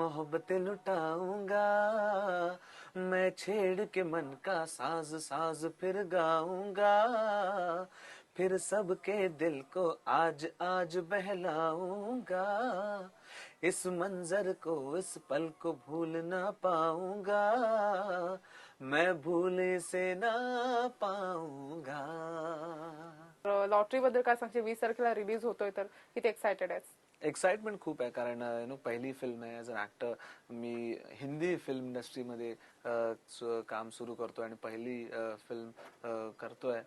मोहब्बत लुटाऊंगा, मैं छेड़ के मन का साज साज फिर गाऊंगा, फिर सबके दिल को आज आज बहलाऊंगा, इस मंजर को इस पल को भूल ना पाऊंगा, मैं भूल से ना पाऊंगा. लॉटरी बद्दल काय सांगशील? 20 तारखेला रिलीज होतोय तर किती एक्साइटेड आहेस? एक्साइटमेंट खूप आहे कारण पहिली फिल्म आहे ॲज अन ऍक्टर. मी हिंदी फिल्म इंडस्ट्रीमध्ये काम सुरू करतोय आणि पहिली फिल्म करतोय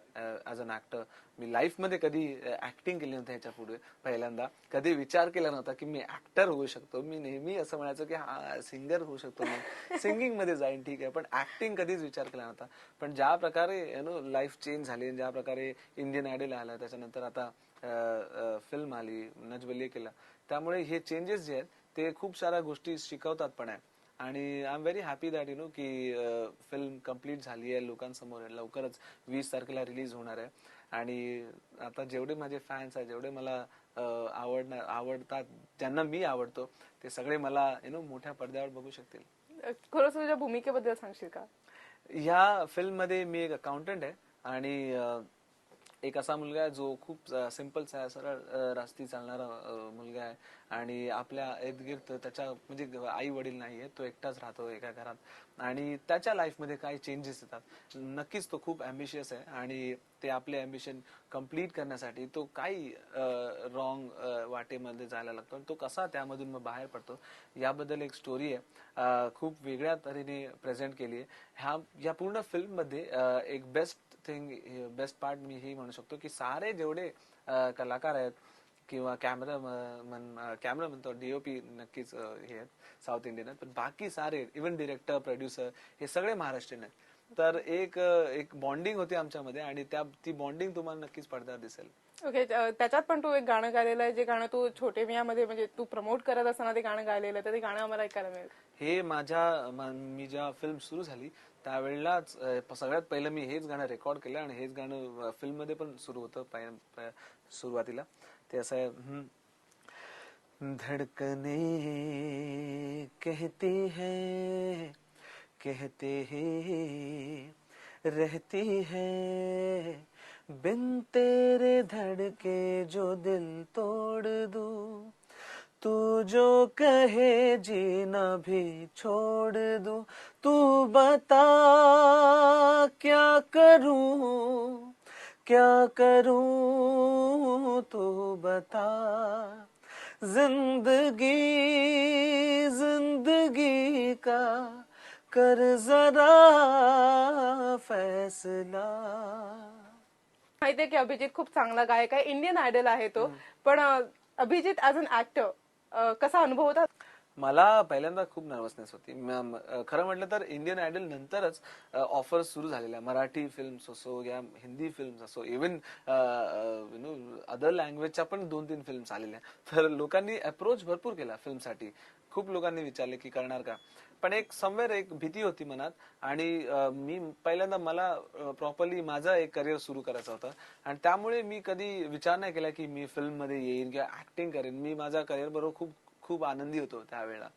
ॲज अन ऍक्टर. मी लाईफमध्ये कधी ऍक्टिंग केली नव्हती ह्याच्या पुढे पहिल्यांदा. कधी विचार केला नव्हता की मी ऍक्टर होऊ शकतो. मी नेहमी असं म्हणायचो की हा सिंगर होऊ शकतो, मी सिंगिंग मध्ये जाईन ठीक आहे, पण ऍक्टिंग कधीच विचार केला नव्हता. पण ज्या प्रकारे लाईफ चेंज झाली, ज्या प्रकारे इंडियन आयडल आला, त्याच्यानंतर आता फिल्म आली, नजबलिये केला, त्यामुळे हे चेंजेस जे आहेत ते खूप साऱ्या गोष्टी शिकवतात पण आहे. आणि I am very happy that की फिल्म कम्प्लीट झाली आहे, लोकांसमोर आहे, लवकरच 20 तारखेला रिलीज होणार आहे. आणि आता जेवढे माझे फॅन्स आहेत, जेवढे मला आवडतात, ज्यांना मी आवडतो, ते सगळे मला मोठ्या पडद्यावर बघू शकतील. खरंच तुझ्या भूमिकेबद्दल सांगशील का? ह्या फिल्म मध्ये मी एक अकाउंटंट आहे आणि एक असा मुलगा आहे जो खूप सिंपल सरळ रस्ती चालणारा मुलगा आहे आणि आपल्या इर्दगिर्द त्याच्या म्हणजे आई वडील नाहीये, तो एकटाच राहतो एका घरात आणि त्याच्या लाईफ मध्ये काही चेंजेस येतात. नक्कीच तो खूप अँबिशियस आहे आणि ते आपले अँबिशन कम्प्लीट करण्यासाठी तो काही रॉंग वाटेमध्ये जायला लागतो, तो कसा त्यामधून मग बाहेर पडतो याबद्दल एक स्टोरी आहे. खूप वेगळ्या तऱ्हेने प्रेझेंट केली आहे. या पूर्ण फिल्म मध्ये एक बेस्ट पार्ट मी हे म्हणू शकतो की सारे जेवढे कलाकार आहेत किंवा कॅमेरा म्हणतो डीओपी नक्कीच हे आहेत साऊथ इंडियन आहेत, पण बाकी सारे इव्हन डिरेक्टर प्रोड्युसर हे सगळे महाराष्ट्रीयन आहेत. तर एक बॉन्डिंग होती आमच्यामध्ये आणि ती बॉन्डिंग तुम्हाला नक्कीच पडद्यावर दिसेल. ओके, त्याच्यात पण तू एक गाणं गायलेलं आहे, जे गाणं तू छोटे मिया मध्ये म्हणजे तू प्रमोट करत असताना ते गाणं गायलेलं आहे, तर ते गाणं आम्हाला ऐकायला मिळेल. हे मी जेव्हा फिल्म सुरू झाली त्यावेळेलाच सगळ्यात पहिलं मी हेच गाणं रेकॉर्ड केलं आणि हेच गाणं फिल्म मध्ये पण सुरू होतं सुरुवातीला. ते असं आहे, धड़कने कहती है कहते ही रहती है, बिन तेरे धड़के जो दिल तोड़ दूं, तू जो कहे जीना भी छोड़ दूं, तू बता क्या करूं क्या करूं, तू बता, जिंदगी जिंदगी का कर जरा फैसला. माहितीये की अभिजित खूप चांगला गायक आहे, इंडियन आयडल आहे तो, पण अभिजित ॲज अन ऍक्टर कसा अनुभव होता? मला पहिल्यांदा खूप नर्वसनेस होती. खरं म्हटलं तर इंडियन आयडल नंतरच ऑफर सुरू झालेल्या मराठी फिल्म्स असो या हिंदी फिल्म्स असो, इव्हन अदर लँग्वेजच्या पण 2-3 फिल्म्स आलेल्या. तर लोकांनी अप्रोच भरपूर केला फिल्मसाठी. खूप लोकांनी विचारले की करणार का, पण एक समवेअर एक भीती होती मनात. आणि मी पहिल्यांदा मला प्रॉपरली माझं एक करिअर सुरू करायचं होतं आणि त्यामुळे मी कधी विचार नाही केला की मी फिल्म मध्ये येईन किंवा ऍक्टिंग करेन. मी माझ्या करिअर बरोबर खूप खूप आनंदी होतो त्यावेळेला.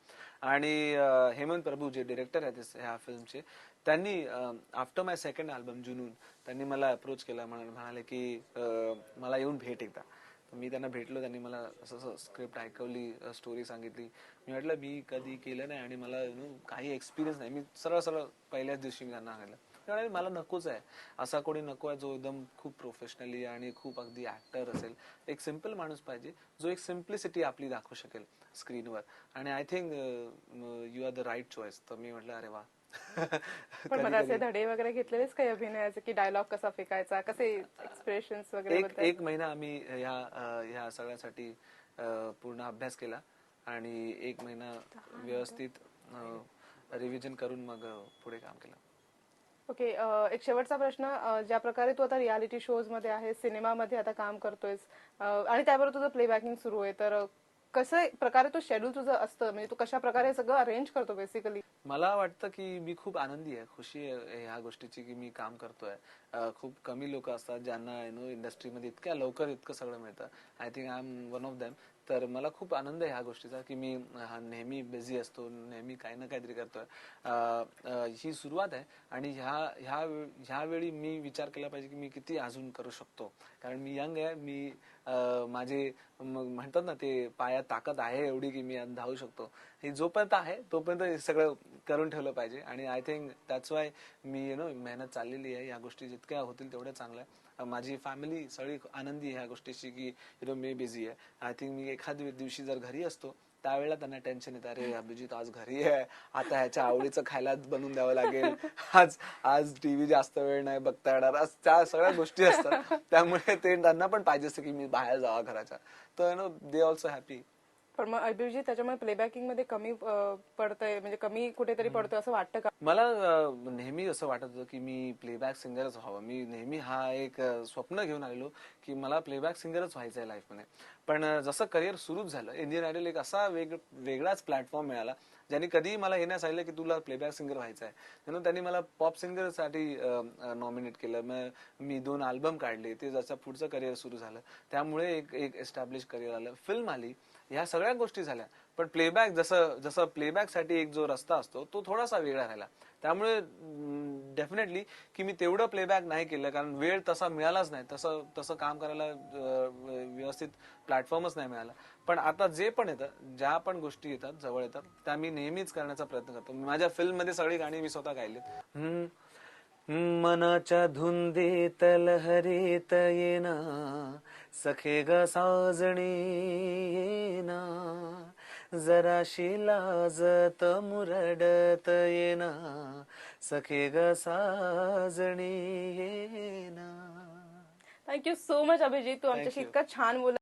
आणि हेमंत प्रभू जे डिरेक्टर आहेत ह्या फिल्मचे, त्यांनी आफ्टर माय सेकंड अल्बम जुनून त्यांनी मला अप्रोच केला. म्हणाले की मला येऊन भेट एकदा. मी त्यांना भेटलो, त्यांनी मला असं स्क्रिप्ट ऐकवली, स्टोरी सांगितली. मी म्हटलं मी कधी केलं नाही आणि मला काही एक्सपिरियन्स नाही. मी सरळ सरळ पहिल्याच दिवशी मी त्यांना सांगितलं मला नकोच आहे, असा कोणी नको आहे जो एकदम खूप प्रोफेशनली आणि खूप अगदी ऍक्टर असेल. एक सिम्पल माणूस पाहिजे जो एक सिम्प्लिसिटी आपली दाखवू शकेल स्क्रीनवर. आणि I think you are the right choice. तर मी म्हटलं अरे वा. पण मला असे धडे वगैरे घेतलेलेच काही अभिनयाचे, की डायलॉग कसा फेकायचा, कसे एक्सप्रेशन्स वगैरे? एक महिना आम्ही ह्या सगळ्यासाठी पूर्ण अभ्यास केला आणि 1 महिना व्यवस्थित रिव्हिजन करून मग पुढे काम केलं. ओके, एक शेवटचा प्रश्न. ज्या प्रकारे तू आता रियालिटी शोज मध्ये आहे, सिनेमामध्ये आता काम करतोयस आणि त्याबरोबर तुझं प्लेबॅकिंग सुरू आहे, तर कसं प्रकारे तो शेड्यूल तुझं असतं, म्हणजे तू कशा प्रकारे सगळं अरेंज करतो बेसिकली? मला वाटतं की मी खूप आनंदी आहे, खुशी आहे ह्या गोष्टीची की मी काम करतोय. खूप कमी लोक असतात ज्यांना इंडस्ट्रीमध्ये इतक्या लवकर इतकं सगळं मिळतं. I think I am one of them. तर मला खूप आनंद आहे ह्या गोष्टीचा की मी नेहमी बिझी असतो, नेहमी काही ना काहीतरी करतोय. ही सुरुवात आहे आणि ह्यावेळी मी विचार केला पाहिजे की मी किती अजून करू शकतो, कारण मी यंग आहे. मी माझे म्हणतात ना ते पायात ताकद आहे एवढी की मी धावू शकतो. हे जोपर्यंत आहे तोपर्यंत हे सगळं करून ठेवलं पाहिजे आणि आय थिंक दॅट्स वाय मी मेहनत चाललेली आहे. या गोष्टी जितक्या होतील तेवढ्या चांगल्या आहे. माझी फॅमिली सगळी आनंदी आहे ह्या गोष्टीची की मी बिझी आहे. आय थिंक मी एखाद्या दिवशी जर घरी असतो त्यावेळेला त्यांना टेन्शन येतं, अरे अभिजित आज घरी आहे, आता ह्याच्या आवडीचं खायला बनवून द्यावं लागेल, आज आज टीव्ही जास्त वेळ नाही बघता येणार, आज त्या सगळ्या गोष्टी असतात. त्यामुळे ते त्यांना पण पाहिजे असतं की मी बाहेर जावा घराच्या. तर दे ऑल्सो हॅपी. पण मग अभिजित त्याच्यामुळे प्लेबॅकिंग मध्ये कमी पडतंय, म्हणजे कमी कुठेतरी पडतोय असं वाटतं का? मला नेहमी असं वाटत होतं की मी प्लेबॅक सिंगरच व्हावं. मी नेहमी हा एक स्वप्न घेऊन आलेलो की मला प्लेबॅक सिंगरच व्हायचं आहे लाईफमध्ये. पण जसं करिअर सुरूच झालं, इंडियन आयडल एक असा वेगळाच प्लॅटफॉर्म मिळाला ज्यांनी कधीही मला हे नाही सांगितलं की तुला प्लेबॅक सिंगर व्हायचं आहे. त्यांनी मला पॉप सिंगर साठी नॉमिनेट केलं. मग मी 2 अल्बम काढले, ते जसं पुढचं करिअर सुरू झालं त्यामुळे एक एस्टॅब्लिश करिअर आलं, फिल्म आली, ह्या सगळ्या गोष्टी झाल्या. पण प्लेबॅक जसं प्लेबॅक साठी एक जो रस्ता असतो तो थोडासा वेगळा राहिला. त्यामुळे डेफिनेटली की मी तेवढं प्लेबॅक नाही केलं, कारण वेळ तसा मिळालाच नाही, तसं काम करायला व्यवस्थित प्लॅटफॉर्मच नाही मिळाला. पण आता जे पण येतं, ज्या पण गोष्टी येतात जवळ येतात त्या मी नेहमीच करण्याचा प्रयत्न करतो. माझ्या फिल्म मध्ये सगळी गाणी मी स्वतः गायलीत. मनाच्या धुंदीत लहरीत येना सखे ग साजणी येना, जराशी लाजत मुरडत येना सखे ग साजणी येना. थँक्यू सो मच अभिजित, तू आमच्याशी Thank you. इतकं छान बोल